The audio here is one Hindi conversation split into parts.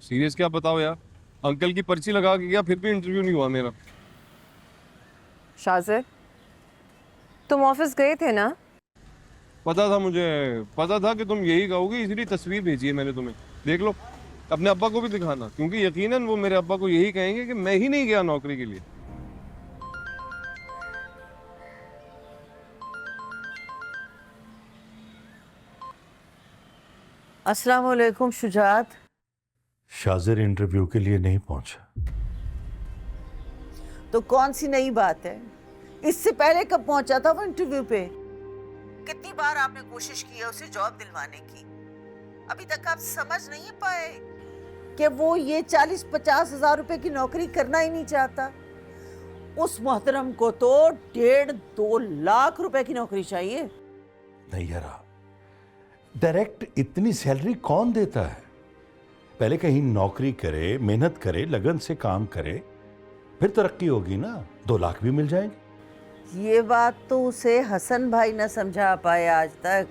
सीरियस क्या बताओ यार, अंकल की पर्ची लगा के गया फिर भी इंटरव्यू नहीं हुआ मेरा। शाजिर, तुम ऑफिस गए थे ना? पता था, मुझे पता था कि तुम यही कहोगे, इसलिए तस्वीर भेजी है मैंने तुम्हें। देख लो, अपने अब्बा को भी दिखाना, क्योंकि यकीनन वो मेरे अब्बा को यही कहेंगे कि मैं ही नहीं गया नौकरी के लिए। अस्सलाम वालेकुम शुजात। शाजिर इंटरव्यू के लिए नहीं पहुंचा। तो कौन सी नई बात है? इससे पहले कब पहुंचा था वो इंटरव्यू पे? कितनी बार आपने कोशिश की है उसे जॉब दिलवाने की, अभी तक आप समझ नहीं पाए कि वो ये 40-50 हजार रुपए की नौकरी करना ही नहीं चाहता। उस मोहतरम को तो 1.5-2 लाख रुपए की नौकरी चाहिए। नहीं यारा, डायरेक्ट इतनी सैलरी कौन देता है? पहले कहीं नौकरी करे, मेहनत करे, लगन से काम करे, फिर तरक्की होगी ना। 2 लाख भी मिल जाएंगे। ये बात तो उसे हसन भाई न समझा पाए आज तक,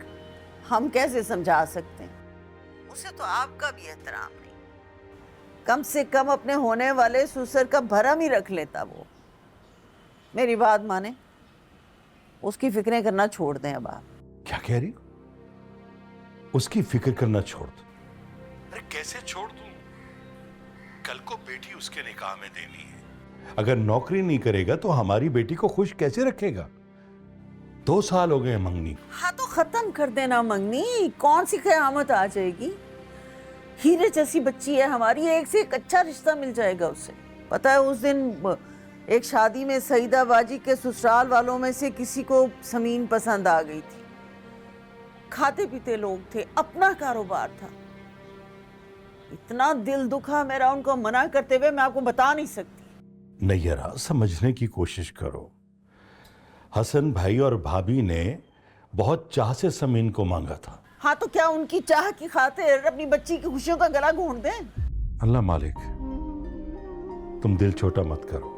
हम कैसे समझा सकते हैं? उसे तो आपका भी एहतराम नहीं। कम से कम अपने होने वाले ससुर का भरम ही रख लेता वो। मेरी बात माने, उसकी फिक्रें करना छोड़ दें अब आप। क्या कह रही हो? उसकी फिक्र करना छोड़ दो? अरे कैसे छोड़ दूं? कल को बेटी उसके निकाह में देनी है। अगर नौकरी नहीं करेगा तो हमारी बेटी को खुश कैसे रखेगा? 2 साल हो गए मंगनी। हाँ तो खत्म कर देना मंगनी, कौन सी कयामत आ जाएगी? हीरे जैसी बच्ची है हमारी, एक से एक अच्छा रिश्ता मिल जाएगा उसे। पता है उस दिन एक शादी में सईदा बाजी के ससुराल वालों में से किसी को समीन पसंद आ गई थी। खाते पीते लोग थे, अपना कारोबार था। इतना दिल दुखा मेरा उनको मना करते हुए, मैं आपको बता नहीं सकती। नहीं यारा, समझने की कोशिश करो। हसन भाई और भाभी ने बहुत चाह से समीन को मांगा था। हाँ तो क्या उनकी चाह की खातिर अपनी बच्ची की खुशियों का गला घोंट दें? अल्लाह मालिक, तुम दिल छोटा मत करो।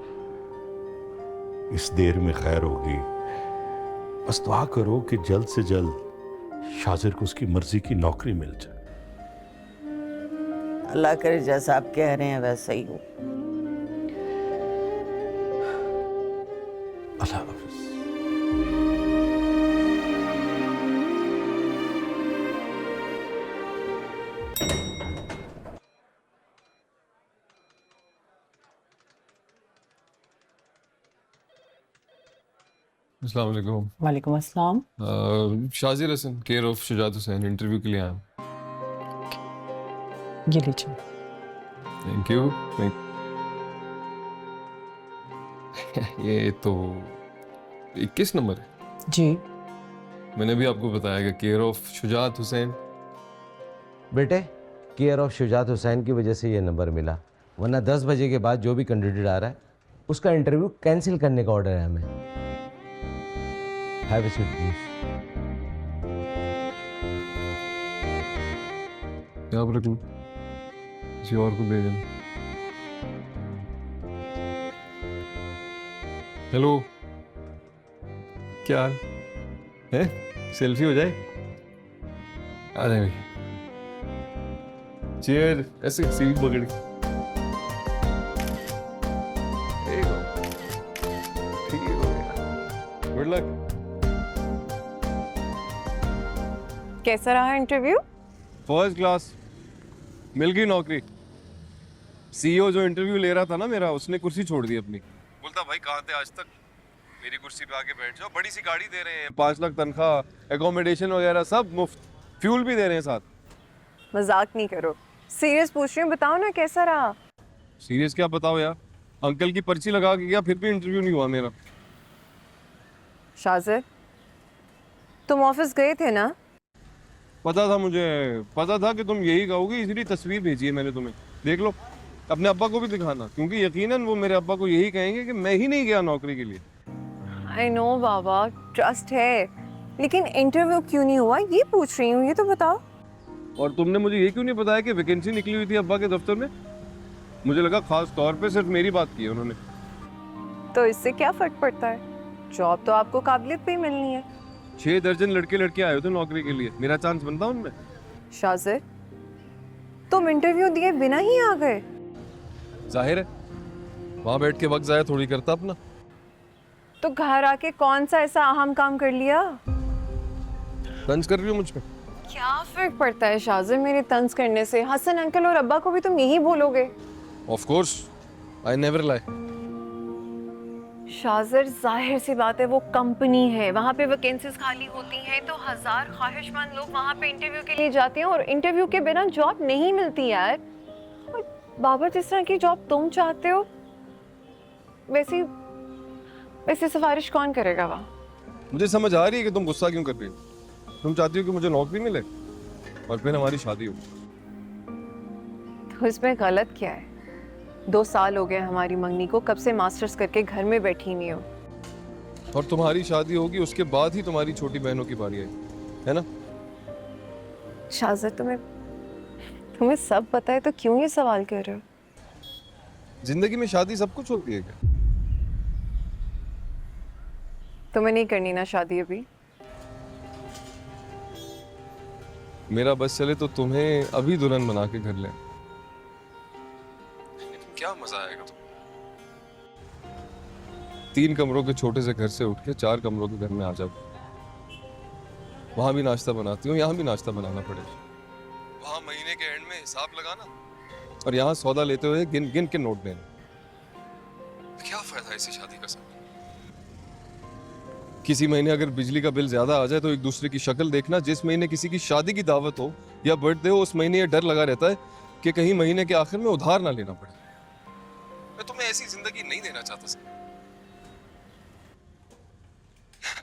इस देर में खैर होगी। बस दुआ करो कि जल्द से जल्द शाजिर को उसकी मर्जी की नौकरी मिल जाए। अल्लाह करे जैसा आप कह रहे हैं वैसा ही हो। अल्लाह हाफिज। अस्सलाम वालेकुम। वालेकुम अस्सलाम। Shajir Hasan, care of Shujaat Hussain, interview के लिए आया हूँ। ये लीजिए। Thank you. ये तो 21 नंबर है। जी मैंने भी आपको बताया कि केयर ऑफ शुजात हुसैन। बेटे, केयर ऑफ शुजात हुसैन की वजह से ये नंबर मिला, वरना 10 बजे के बाद जो भी कैंडिडेट आ रहा है उसका इंटरव्यू कैंसिल करने का ऑर्डर है हमें। Have a seat please. यहाँ पर रख लो, किसी और को दे देना। हेलो, क्या हाल है? सेल्फी हो जाए? आ जाए भैया। चेयर ऐसे सीवी पकड़ के। ठीक हो गया। Good luck. कैसा रहा इंटरव्यू? फर्स्ट क्लास, मिल गई नौकरी। सीईओ जो इंटरव्यू ले रहा था ना मेरा, उसने कुर्सी छोड़ दी अपनी। बोलता भाई कहाँ थे आज तक, मेरी कुर्सी पे आके बैठ जाओ। बड़ी सी गाड़ी दे रहे हैं, 5 लाख तनख्वाह, एकोमोडेशन वगैरह सब मुफ्त, फ्यूल भी दे रहे हैं साथ। मजाक नहीं करो, सीरियस पूछ रही हूँ, बताओ ना कैसा रहा? सीरियस क्या बताओ यार, अंकल की पर्ची लगा के गया फिर भी इंटरव्यू नहीं हुआ मेरा। शाजिर, तुम ऑफिस गए थे ना? पता था, मुझे पता था कि तुम यही कहोगे, इसलिए तस्वीर भेजी है मैंने तुम्हें। देख लो, अपने अब्बा को भी दिखाना, क्योंकि यकीनन वो मेरे अब्बा को यही कहेंगे कि मैं ही नहीं गया नौकरी के लिए। आई नो बाबा, ट्रस्ट है, लेकिन इंटरव्यू क्यों नहीं हुआ ये पूछ रही हूँ, ये तो बताओ। और तुमने मुझे ये क्यों नहीं बताया कि वैकेंसी निकली हुई थी अब्बा के दफ्तर में? मुझे लगा खास तौर पे सिर्फ मेरी बात की है उन्होंने। तो इससे क्या फर्क पड़ता है, जॉब तो आपको काबिलियत पे ही मिलनी है। 6 दर्जन लड़के लड़के आए थे नौकरी के लिए, मेरा चांस बनता उनमें। शाजिर, तुम इंटरव्यू दिए बिना ही आ गए? जाहिर है, वहां बैठ के वक्त जाया थोड़ी करता अपना। तो घर आके कौन सा ऐसा अहम काम कर लिया? तंज कर रही हो मुझ पे? क्या फर्क पड़ता है शाजिर मेरे तंज करने से? हसन अंकल और अब्बा को भी तुम यही बोलोगे। Of course, I never lie. Shajir जाहिर सी बात है, वो कंपनी है, वहाँ पे वैकेंसीज खाली होती हैं तो हजार ख्वाहिशमंद लोग वहाँ पे इंटरव्यू के लिए जाते हैं और इंटरव्यू के बिना जॉब नहीं मिलती यार। और बाबा जिस तरह की जॉब तुम चाहते हो वैसी वैसी सिफारिश कौन करेगा वहाँ? मुझे समझ आ रही है कि तुम गुस्सा क्यों कर रही हो। तुम चाहती हो कि मुझे नौकरी मिले और फिर हमारी शादी हो। तो इसमें गलत क्या है? 2 साल हो गए हमारी मंगनी को, कब से मास्टर्स करके घर में बैठी नहीं हो। और तुम्हारी शादी होगी उसके बाद ही तुम्हारी छोटी बहनों की बारी आई, है ना? शाजिर तुम्हें सब पता है तो क्यों ये सवाल कर रहे हो? जिंदगी में शादी सब कुछ होती है क्या? तुम्हें नहीं करनी ना शादी अभी? मेरा बस चले तो तुम्हें अभी दुल्हन बना के घर ले। क्या मजा आएगा तुम 3 कमरों के छोटे से घर से उठ के 4 कमरों के घर में आ जाओ। वहां भी नाश्ता बनाती हूँ, यहाँ भी नाश्ता बनाना पड़ेगा। वहां महीने के एंड में हिसाब लगाना और यहाँ सौदा लेते हुए गिन गिन के नोट देना। क्या फायदा है इसी शादी का? सब किसी महीने अगर बिजली का बिल ज्यादा आ जाए तो एक दूसरे की शक्ल देखना। जिस महीने किसी की शादी की दावत हो या बर्थडे हो उस महीने ये डर लगा रहता है कि कहीं महीने के आखिर में उधार ना लेना पड़े। मैं तुम्हें ऐसी जिंदगी नहीं देना चाहता सर।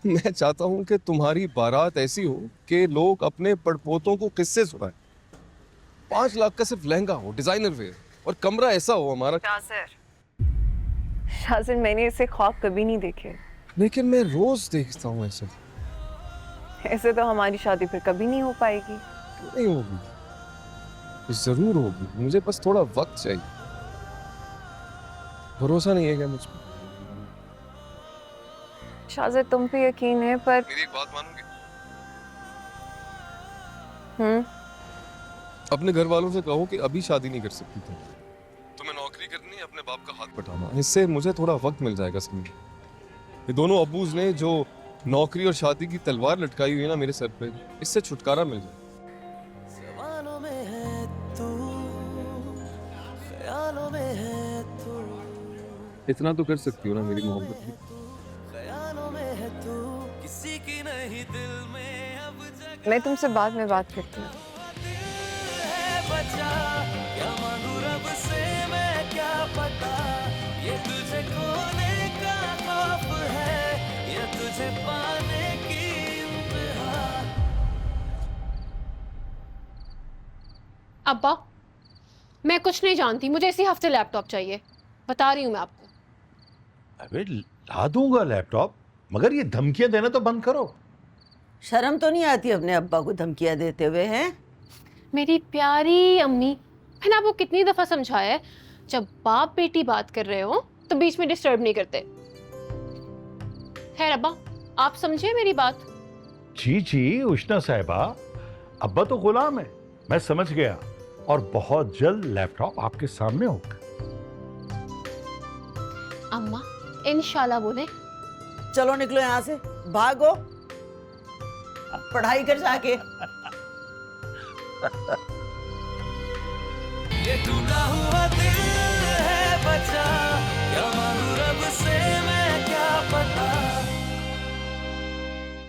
मैं चाहता हूं कि तुम्हारी बारात ऐसी हो कि लोग अपने पड़पोतों को किस्से सुनाएं। 5 लाख का सिर्फ लहंगा हो, डिजाइनर वेयर, और कमरा ऐसा हो हमारा। शाजिर मैंने ऐसे ख्वाब कभी नहीं देखे। लेकिन मैं रोज देखता हूँ ऐसे। ऐसे तो हमारी शादी फिर कभी नहीं हो पाएगी। नहीं होगी, जरूर होगी। मुझे बस थोड़ा वक्त चाहिए। भरोसा नहीं है क्या मुझ पर? शाजिर तुम पे यकीन है पर मेरी एक बात मानोगे? अपने घर वालों से कहो कि अभी शादी नहीं कर सकती तुम। तुम्हें नौकरी करनी है, अपने बाप का हाथ बटाना। इससे मुझे थोड़ा वक्त मिल जाएगा समझ। ये दोनों अबूज ने जो नौकरी और शादी की तलवार लटकाई हुई है ना मेरे सर पे, इससे छुटकारा मिल जाए। ख्यालों में है तू, ख्यालों में है तू, इतना तो कर सकती हो ना मेरी मोहब्बत की। ख्यालों में है तू, किसी की नहीं दिल में अब जगह मैं तुमसे बाद में बात करती हूँ। है बचा। क्या मांगू रब से मैं क्या पता, ये तुझे खोने का खौफ है या तुझे पाने की इंतहा। अब्बा मैं कुछ नहीं जानती, मुझे इसी हफ्ते लैपटॉप चाहिए, बता रही हूँ मैं आपको। अबे ला दूंगा लैपटॉप, मगर ये धमकियां देना तो बंद करो। शर्म तो नहीं आती अपने अब्बा को धमकियां देते हुए? हैं मेरी प्यारी अम्मी, मैंने आपको कितनी दफा समझाया है, जब बाप बेटी बात कर रहे हो तो बीच में डिस्टर्ब नहीं करते। खैर अब्बा आप समझे मेरी बात? जी जी उष्णा साहिबा, अब्बा तो गुलाम है, मैं समझ गया। और बहुत जल्द लैपटॉप आपके सामने होगा। अम्मा इंशाल्लाह बोले। चलो निकलो यहाँ से, भागो, अब पढ़ाई कर जाके। ये टूटा हुआ